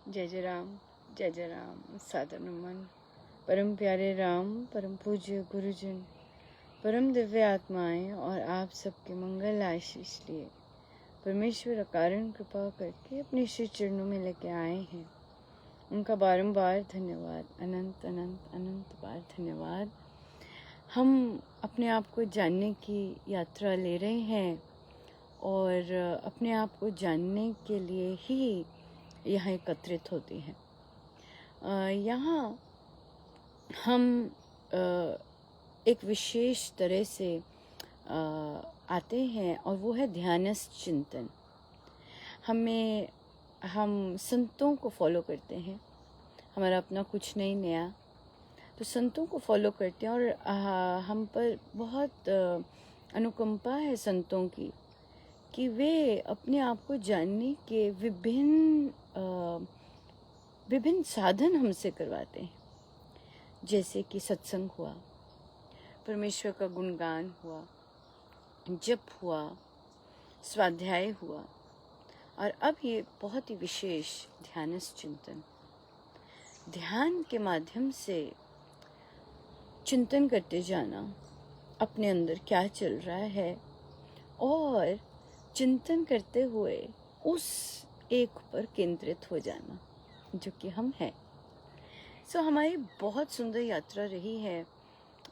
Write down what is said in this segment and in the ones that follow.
जय जय राम। सादर नमन। परम प्यारे राम, परम पूज्य गुरुजन, परम दिव्य आत्माएं और आप सबके मंगल आशीष लिए परमेश्वर अकारण कृपा करके अपने श्री चरणों में लेके आए हैं। उनका बारंबार धन्यवाद, अनंत अनंत अनंत बार धन्यवाद। हम अपने आप को जानने की यात्रा ले रहे हैं और अपने आप को जानने के लिए ही यहाँ एकत्रित होते हैं। यहाँ हम एक विशेष तरह से आते हैं और वो है ध्यानस्थ चिंतन। हम संतों को फॉलो करते हैं, हमारा अपना कुछ नहीं नया, तो संतों को फॉलो करते हैं और हम पर बहुत अनुकंपा है संतों की कि वे अपने आप को जानने के विभिन्न साधन हमसे करवाते हैं। जैसे कि सत्संग हुआ, परमेश्वर का गुणगान हुआ, जप हुआ, स्वाध्याय हुआ, और अब ये बहुत ही विशेष ध्यानस्थ चिंतन। ध्यान के माध्यम से चिंतन करते जाना अपने अंदर क्या चल रहा है और चिंतन करते हुए उस एक पर केंद्रित हो जाना जो कि हम हैं। हमारी बहुत सुंदर यात्रा रही है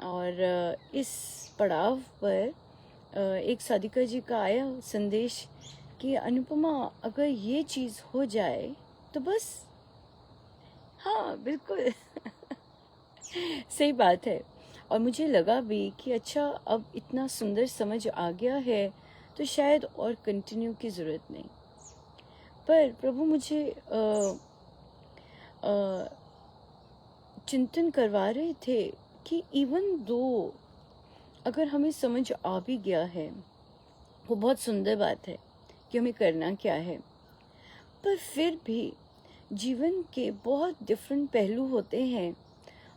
और इस पड़ाव पर एक साधिका जी का आया संदेश कि अनुपमा, अगर ये चीज़ हो जाए तो बस। हाँ, बिल्कुल सही बात है। और मुझे लगा भी कि अच्छा, अब इतना सुंदर समझ आ गया है तो शायद और कंटिन्यू की ज़रूरत नहीं। पर प्रभु मुझे चिंतन करवा रहे थे कि इवन दो अगर हमें समझ आ भी गया है, वो बहुत सुंदर बात है कि हमें करना क्या है, पर फिर भी जीवन के बहुत डिफरेंट पहलू होते हैं।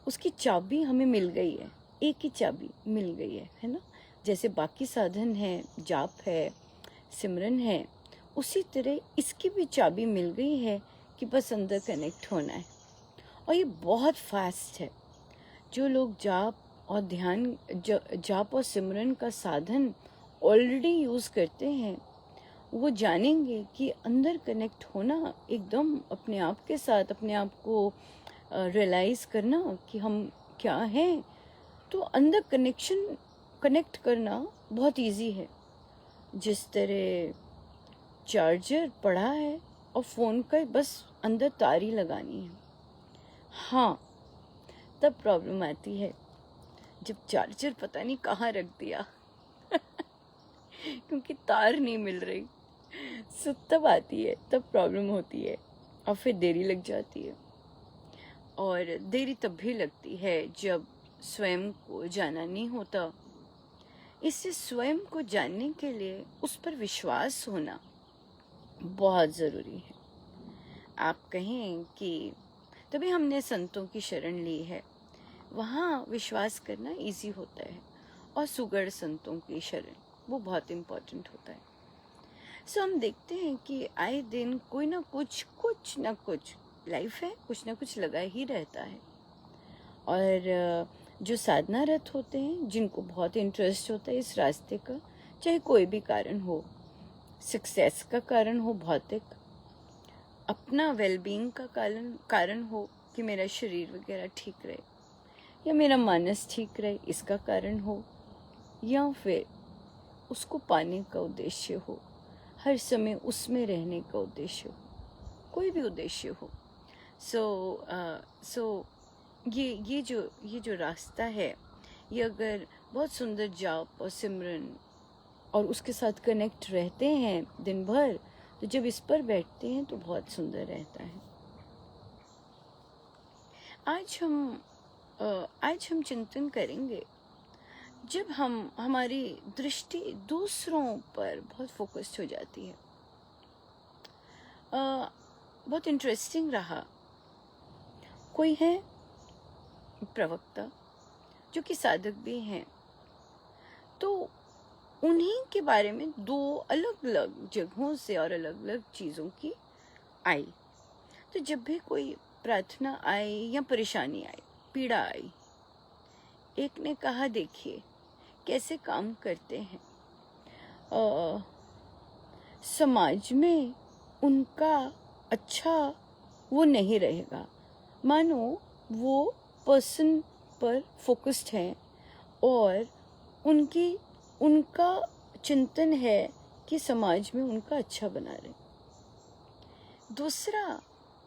उसकी चाबी हमें मिल गई है, एक ही चाबी मिल गई है ना। जैसे बाकी साधन है, जाप है, सिमरन है, उसी तरह इसकी भी चाबी मिल गई है कि बस अंदर कनेक्ट होना है। और ये बहुत फास्ट है। जो लोग जाप और ध्यान, जाप और सिमरन का साधन ऑलरेडी यूज़ करते हैं, वो जानेंगे कि अंदर कनेक्ट होना, एकदम अपने आप के साथ अपने आप को रियलाइज़ करना कि हम क्या हैं, तो अंदर कनेक्ट करना बहुत इजी है। जिस तरह चार्जर पड़ा है और फ़ोन का बस अंदर तारी लगानी है। हाँ, तब प्रॉब्लम आती है जब चार्जर पता नहीं कहाँ रख दिया क्योंकि तार नहीं मिल रही। तब आती है, तब प्रॉब्लम होती है और फिर देरी लग जाती है। और देरी तब भी लगती है जब स्वयं को जाना नहीं होता। इससे स्वयं को जानने के लिए उस पर विश्वास होना बहुत ज़रूरी है। आप कहें कि तभी हमने संतों की शरण ली है, वहाँ विश्वास करना इजी होता है, और सुगढ़ संतों की शरण वो बहुत इम्पोर्टेंट होता है। हम देखते हैं कि आए दिन कोई ना कुछ लाइफ है, कुछ ना कुछ लगा ही रहता है। और जो साधनारत होते हैं, जिनको बहुत इंटरेस्ट होता है इस रास्ते का, चाहे कोई भी कारण हो, सक्सेस का कारण हो, भौतिक, अपना वेलबींग का कारण हो कि मेरा शरीर वगैरह ठीक रहे, या मेरा मानस ठीक रहे, इसका कारण हो, या फिर उसको पाने का उद्देश्य हो, हर समय उसमें रहने का उद्देश्य हो, कोई भी उद्देश्य हो। ये जो रास्ता है, ये अगर बहुत सुंदर जाप और सिमरन और उसके साथ कनेक्ट रहते हैं दिन भर, तो जब इस पर बैठते हैं तो बहुत सुंदर रहता है। आज हम चिंतन करेंगे जब हमारी दृष्टि दूसरों पर बहुत फोकस्ड हो जाती है। बहुत इंटरेस्टिंग रहा, कोई है प्रवक्ता जो कि साधक भी हैं, तो उन्हीं के बारे में दो अलग अलग जगहों से और अलग अलग चीज़ों की आई। तो जब भी कोई प्रार्थना आए या परेशानी आए, पीड़ा आई, एक ने कहा देखिए कैसे काम करते हैं, अ, समाज में उनका अच्छा वो नहीं रहेगा। मानो वो पर्सन पर फोकस्ड है और उनका चिंतन है कि समाज में उनका अच्छा बना रहे। दूसरा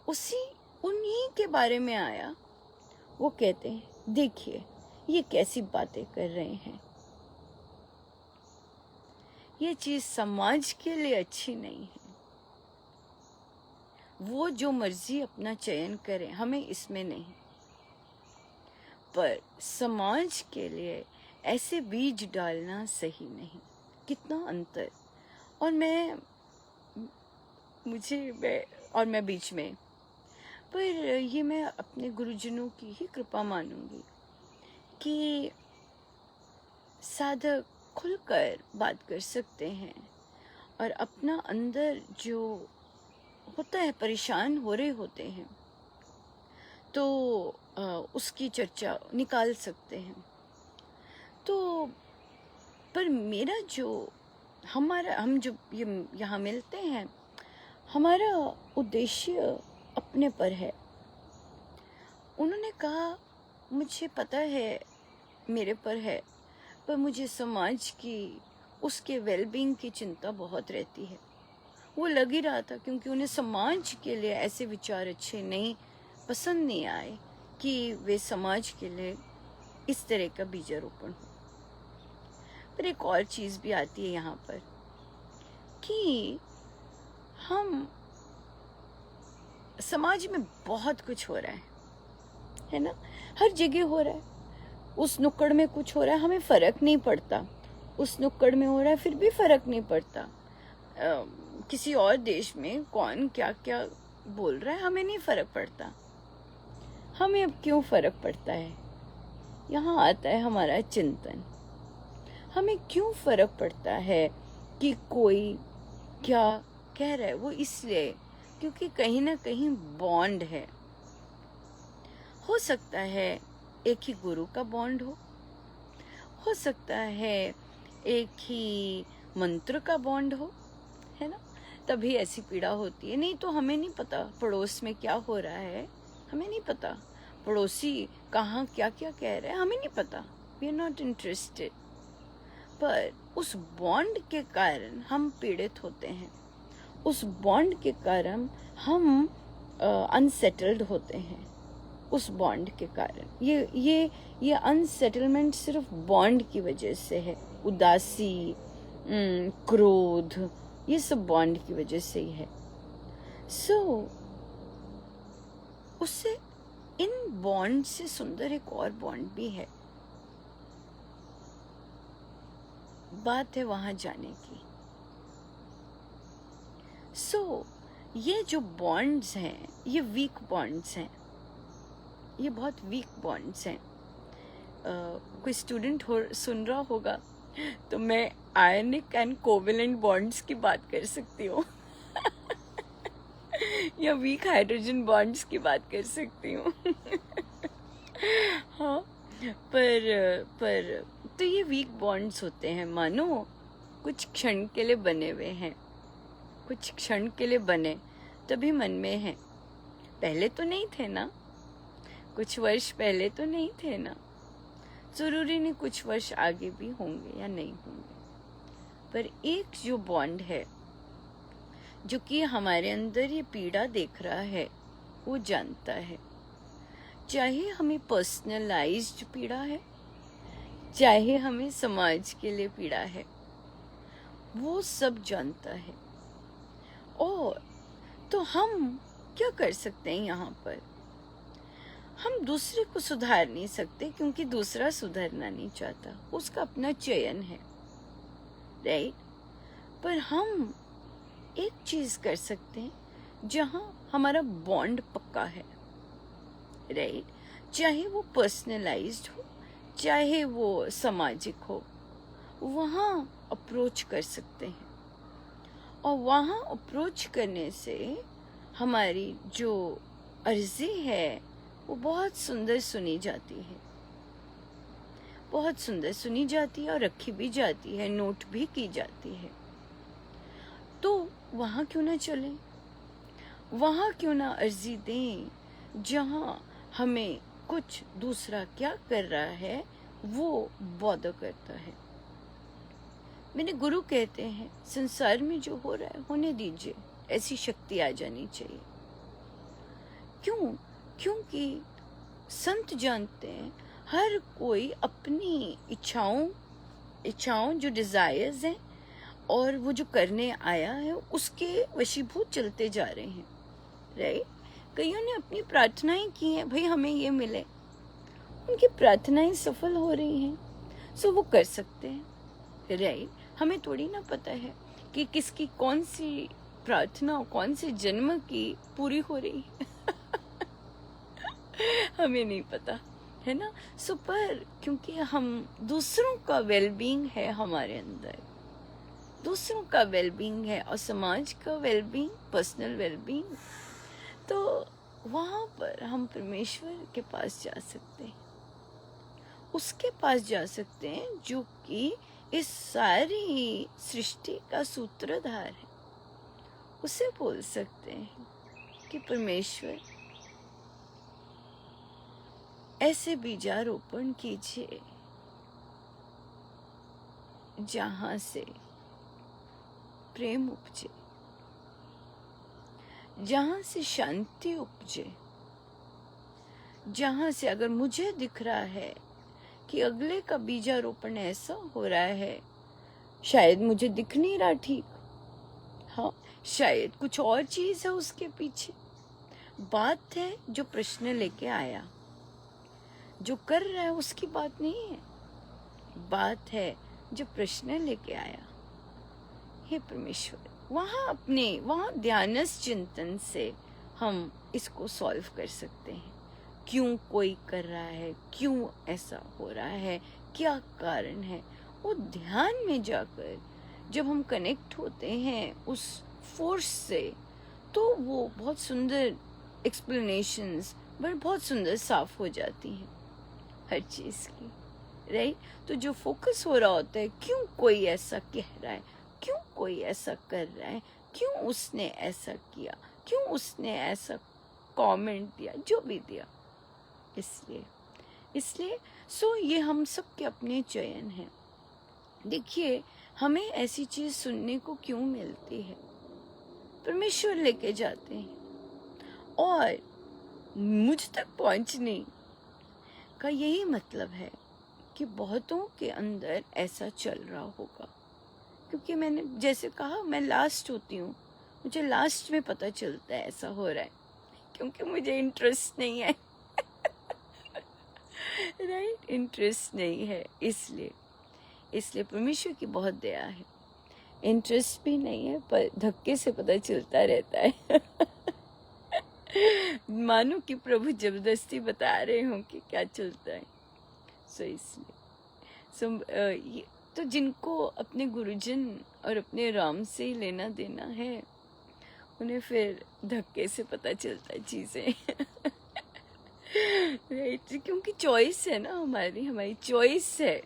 उन्हीं के बारे में आया, वो कहते हैं देखिए ये कैसी बातें कर रहे हैं, ये चीज समाज के लिए अच्छी नहीं है। वो जो मर्जी अपना चयन करें, हमें इसमें नहीं, पर समाज के लिए ऐसे बीज डालना सही नहीं। कितना अंतर। और मैं बीच में, पर ये मैं अपने गुरुजनों की ही कृपा मानूंगी कि साधक खुलकर बात कर सकते हैं और अपना अंदर जो होता है, परेशान हो रहे होते हैं, तो उसकी चर्चा निकाल सकते हैं। तो पर मेरा जो हम जो यहाँ मिलते हैं, हमारा उद्देश्य अपने पर है। उन्होंने कहा मुझे पता है मेरे पर है, पर मुझे समाज की, उसके वेलबींग की चिंता बहुत रहती है। वो लग ही रहा था क्योंकि उन्हें समाज के लिए ऐसे विचार अच्छे नहीं, पसंद नहीं आए कि वे समाज के लिए इस तरह का बीजारोपण हो। पर एक और चीज भी आती है यहाँ पर कि हम समाज में बहुत कुछ हो रहा है ना, हर जगह हो रहा है। उस नुक्कड़ में कुछ हो रहा है, हमें फर्क नहीं पड़ता। उस नुक्कड़ में हो रहा है, फिर भी फर्क नहीं पड़ता। किसी और देश में कौन क्या क्या बोल रहा है, हमें नहीं फर्क पड़ता। हमें अब क्यों फर्क पड़ता है? यहाँ आता है हमारा चिंतन। हमें क्यों फर्क पड़ता है कि कोई क्या कह रहा है? वो इसलिए क्योंकि कहीं ना कहीं बॉन्ड है। हो सकता है एक ही गुरु का बॉन्ड हो सकता है एक ही मंत्र का बॉन्ड हो, है ना, तभी ऐसी पीड़ा होती है। नहीं तो हमें नहीं पता पड़ोस में क्या हो रहा है, हमें नहीं पता पड़ोसी कहाँ क्या क्या कह रहे हैं, हमें नहीं पता। We are not interested. पर उस बॉन्ड के कारण हम पीड़ित होते हैं, उस बॉन्ड के कारण हम अनसेटल्ड होते हैं। उस बॉन्ड के कारण ये अनसेटलमेंट सिर्फ बॉन्ड की वजह से है। उदासी, क्रोध, ये सब बॉन्ड की वजह से ही है। उससे इन बॉन्ड से सुंदर एक और बॉन्ड भी है। बात है वहां जाने की। ये जो बॉन्ड्स हैं, ये वीक बॉन्ड्स हैं, ये बहुत वीक बॉन्ड्स हैं। कोई स्टूडेंट सुन रहा होगा तो मैं आयनिक एंड कोवेलेंट बॉन्ड्स की बात कर सकती हूँ या वीक हाइड्रोजन बॉन्ड्स की बात कर सकती हूँ हाँ, पर तो ये वीक बॉन्ड्स होते हैं, मानो कुछ क्षण के लिए बने हुए हैं, कुछ क्षण के लिए बने तभी मन में है। पहले तो नहीं थे ना, कुछ वर्ष पहले तो नहीं थे ना। जरूरी नहीं कुछ वर्ष आगे भी होंगे या नहीं होंगे, पर एक जो बॉन्ड है जो कि हमारे अंदर ये पीड़ा देख रहा है, वो जानता है। चाहे हमें पर्सनलाइज्ड पीड़ा है, चाहे हमें समाज के लिए पीड़ा है, वो सब जानता है। और तो हम क्या कर सकते हैं यहाँ पर? हम दूसरे को सुधार नहीं सकते क्योंकि दूसरा सुधरना नहीं चाहता, उसका अपना चयन है, राइट। पर हम एक चीज कर सकते हैं जहां हमारा बॉन्ड पक्का है, राइट। चाहे वो पर्सनलाइज्ड हो, चाहे वो सामाजिक हो, वहां अप्रोच कर सकते हैं। और वहां अप्रोच करने से हमारी जो अर्जी है वो बहुत सुंदर सुनी जाती है, बहुत सुंदर सुनी जाती है और रखी भी जाती है, नोट भी की जाती है। तो वहाँ क्यों ना चलें, वहाँ क्यों ना अर्जी दें जहाँ हमें कुछ दूसरा क्या कर रहा है वो बॉदर करता है। मेरे गुरु कहते हैं संसार में जो हो रहा है होने दीजिए, ऐसी शक्ति आ जानी चाहिए। क्यों? क्योंकि संत जानते हैं हर कोई अपनी इच्छाओं जो डिजायर्स हैं और वो जो करने आया है उसके वशीभूत चलते जा रहे हैं, राइट। कईयों ने अपनी प्रार्थनाएं की हैं, भाई हमें ये मिले, उनकी प्रार्थनाएं सफल हो रही हैं, सो वो कर सकते हैं, राइट। हमें थोड़ी ना पता है कि किसकी कौन सी प्रार्थना कौन से जन्म की पूरी हो रही है हमें नहीं पता, है ना। सो पर क्योंकि हम दूसरों का वेलबींग है हमारे अंदर, दूसरों का वेलबींग है और समाज का वेलबींग, पर्सनल वेलबींग, तो वहाँ पर हम परमेश्वर के पास जा सकते हैं, उसके पास जा सकते हैं जो कि इस सारी सृष्टि का सूत्रधार है। उसे बोल सकते हैं कि परमेश्वर ऐसे बीजारोपण कीजिए जहां से प्रेम उपजे, जहां से शांति उपजे, जहां से अगर मुझे दिख रहा है कि अगले का बीजारोपण ऐसा हो रहा है, शायद मुझे दिख नहीं रहा ठीक, हाँ शायद कुछ और चीज है उसके पीछे। बात है जो प्रश्न लेके आया, जो कर रहा है उसकी बात नहीं है, बात है जो प्रश्न लेके आया। हे परमेश्वर, वहाँ ध्यानस्थ चिंतन से हम इसको सॉल्व कर सकते हैं। क्यों कोई कर रहा है, क्यों ऐसा हो रहा है, क्या कारण है, वो ध्यान में जाकर जब हम कनेक्ट होते हैं उस फोर्स से, तो वो बहुत सुंदर एक्सप्लेनेशंस बहुत सुंदर साफ हो जाती हैं हर चीज़ की, राइट। तो जो फोकस हो रहा होता है, क्यों कोई ऐसा कह रहा है, क्यों कोई ऐसा कर रहा है, क्यों उसने ऐसा किया, क्यों उसने ऐसा कमेंट दिया, जो भी दिया, इसलिए सो ये हम सब के अपने चयन हैं। देखिए हमें ऐसी चीज सुनने को क्यों मिलती है, परमेश्वर लेके जाते हैं और मुझ तक पहुंचने का यही मतलब है कि बहुतों के अंदर ऐसा चल रहा होगा। क्योंकि मैंने जैसे कहा, मैं लास्ट होती हूँ, मुझे लास्ट में पता चलता है ऐसा हो रहा है, क्योंकि मुझे इंटरेस्ट नहीं है राइट, इंटरेस्ट नहीं है, इसलिए परमेश्वर की बहुत दया है, इंटरेस्ट भी नहीं है पर धक्के से पता चलता रहता है मानो कि प्रभु जबरदस्ती बता रहे हो कि क्या चलता है। इसलिए तो जिनको अपने गुरुजन और अपने राम से ही लेना देना है, उन्हें फिर धक्के से पता चलता है चीजें राइट। क्योंकि चॉइस है ना, हमारी चॉइस है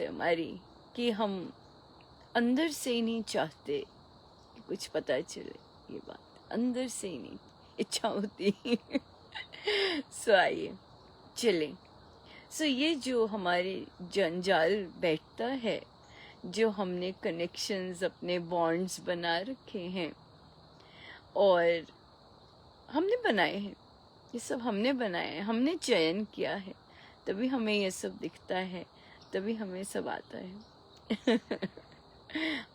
हमारी कि हम अंदर से ही नहीं चाहते कि कुछ पता चले, ये बात अंदर से ही नहीं इच्छा होती सो आइए चलें। सो ये जो हमारे जंजाल बैठता है, जो हमने कनेक्शंस, अपने बॉन्ड्स बना रखे हैं और हमने बनाए हैं, ये सब हमने बनाए हैं, हमने चयन किया है, तभी हमें ये सब दिखता है, तभी हमें सब आता है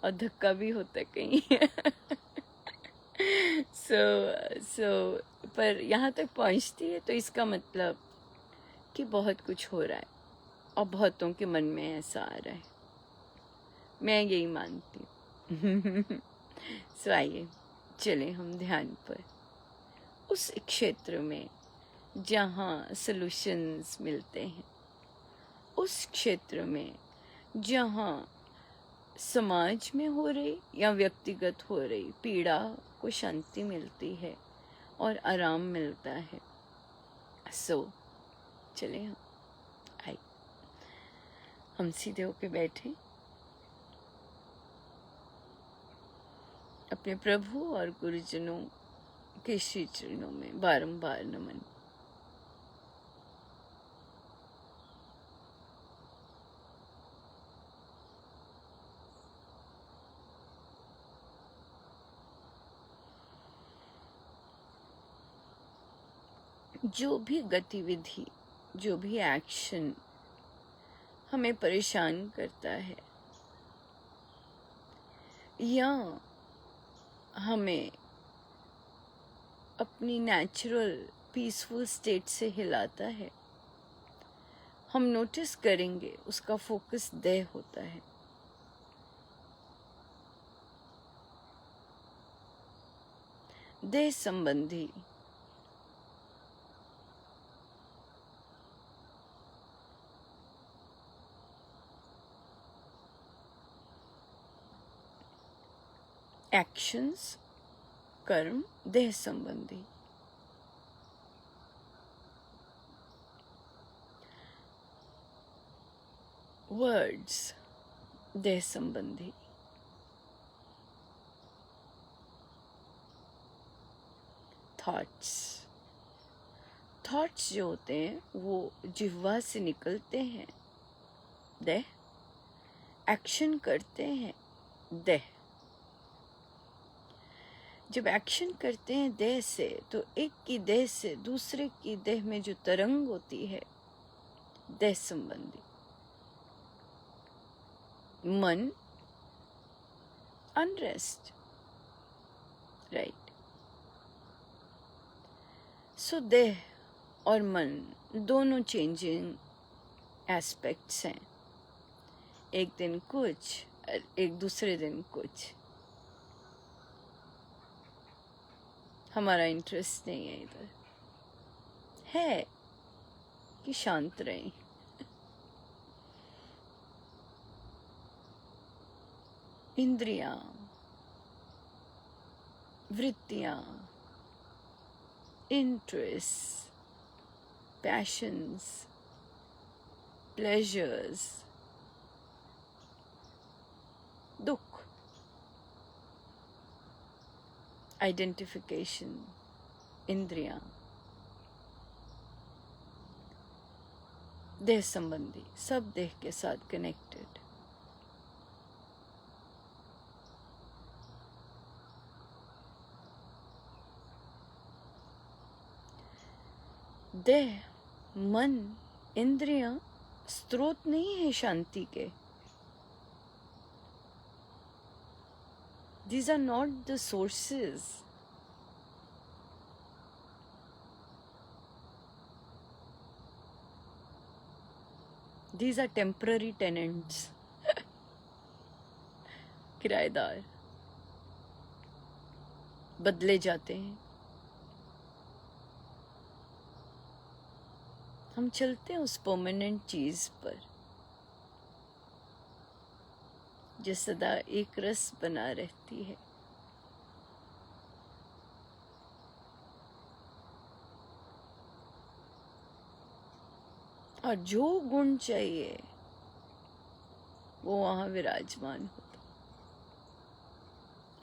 और धक्का भी होता है कहीं सो पर यहाँ तक पहुँचती है तो इसका मतलब कि बहुत कुछ हो रहा है और बहुतों के मन में ऐसा आ रहा है, मैं यही मानती हूँ सो आइए चलें हम ध्यान पर, उस क्षेत्र में जहाँ सॉल्यूशंस मिलते हैं, उस क्षेत्र में जहाँ समाज में हो रही या व्यक्तिगत हो रही पीड़ा को शांति मिलती है और आराम मिलता है। चले हम सीधे होके बैठे, अपने प्रभु और गुरुजनों के श्री चरणों में बारंबार नमन। जो भी गतिविधि, जो भी एक्शन हमें परेशान करता है या हमें अपनी नेचुरल पीसफुल स्टेट से हिलाता है, हम नोटिस करेंगे उसका फोकस देह होता है। देह संबंधी एक्शंस, कर्म देह संबंधी। वर्ड्स देह संबंधी। थॉट्स जो होते हैं वो जिह्वा से निकलते हैं, देह। एक्शन करते हैं, देह। जब एक्शन करते हैं देह से, तो एक की देह से दूसरे की देह में जो तरंग होती है, देह संबंधी। मन अनरेस्ट, राइट। सो देह और मन दोनों चेंजिंग एस्पेक्ट्स हैं। एक दिन कुछ और एक दूसरे दिन कुछ। हमारा इंटरेस्ट नहीं है इधर, है कि शांत रहें। इंद्रियां, वृत्तियां, इंटरेस्ट, पैशंस, प्लेजर्स, दुख, आइडेंटिफिकेशन, इंद्रियां, देह संबंधी, सब देह के साथ कनेक्टेड। देह, मन, इंद्रियां स्रोत नहीं है शांति के। These are not the sources. These are temporary tenants. किराएदार बदले जाते हैं। हम चलते हैं उस परमानेंट चीज पर जो सदा एक रस बना रहती है। और जो गुण चाहिए वो वहां विराजमान होता।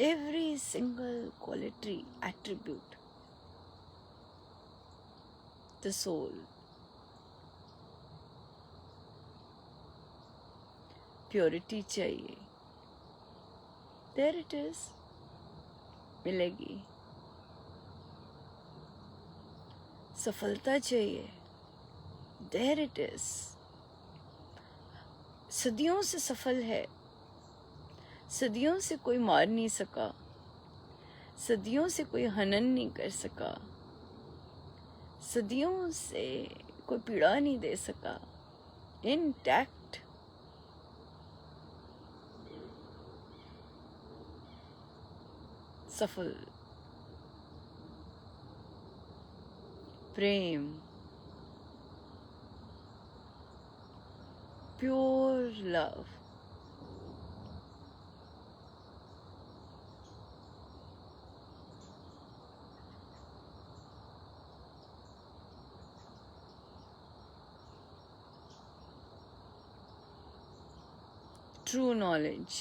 Every single quality, attribute, the soul, purity चाहिए, देयर इट इज, मिलेगी। सफलता चाहिए, देयर इट इज। सदियों से सफल है, सदियों से कोई मार नहीं सका, सदियों से कोई हनन नहीं कर सका, सदियों से कोई पीड़ा नहीं दे सका। इंटैक्ट, सफल, प्रेम, pure love, true knowledge,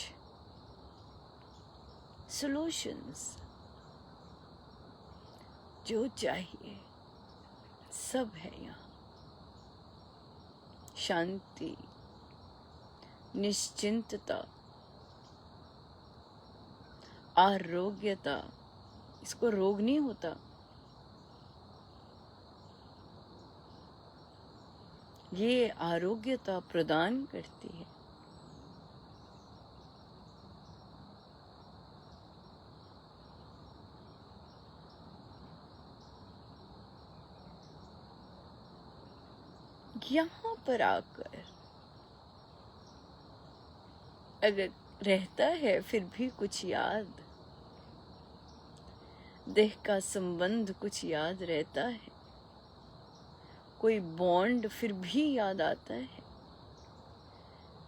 solutions, जो चाहिए सब है यहाँ। शांति, निश्चिंतता, आरोग्यता, इसको रोग नहीं होता, ये आरोग्यता प्रदान करती है। यहाँ पर आकर अगर रहता है फिर भी कुछ याद, देह का संबंध कुछ याद रहता है, कोई बॉन्ड फिर भी याद आता है,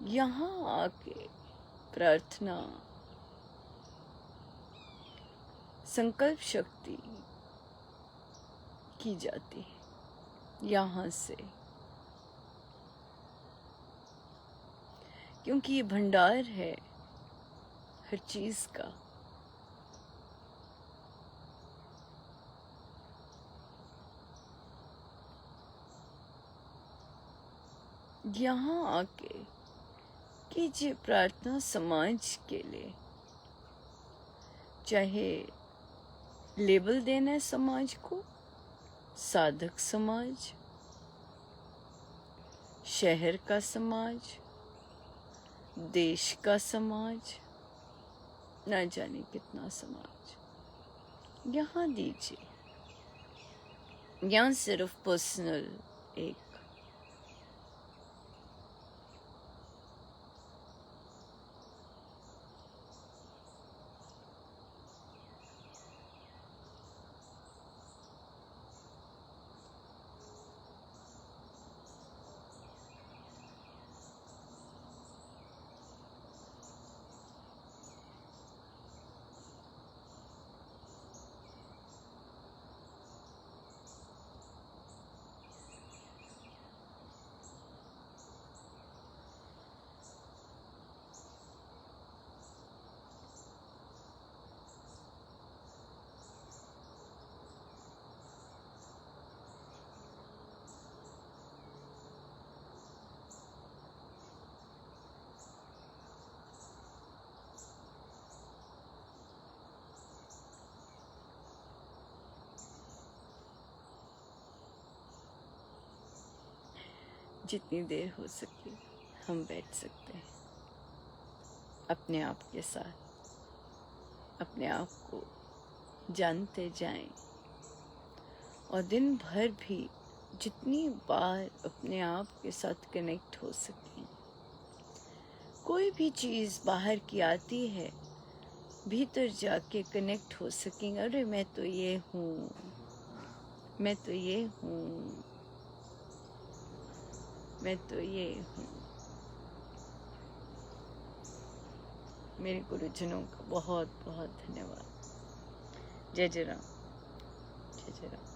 यहाँ आके प्रार्थना, संकल्प शक्ति की जाती है यहाँ से, क्योंकि ये भंडार है हर चीज का। यहाँ आके कीजिए प्रार्थना समाज के लिए, चाहे लेबल देना है समाज को, साधक समाज, शहर का समाज, देश का समाज, न जाने कितना समाज, यहाँ दीजिए। यहाँ सिर्फ पर्सनल एक जितनी देर हो सके हम बैठ सकते हैं अपने आप के साथ, अपने आप को जानते जाएं और दिन भर भी जितनी बार अपने आप के साथ कनेक्ट हो सकें। कोई भी चीज़ बाहर की आती है, भीतर जाके कनेक्ट हो सकें। अरे मैं तो ये हूँ, मैं तो ये हूँ, मैं तो ये हूँ। मेरे गुरुजनों का बहुत बहुत धन्यवाद। जय जय राम, जय जय राम।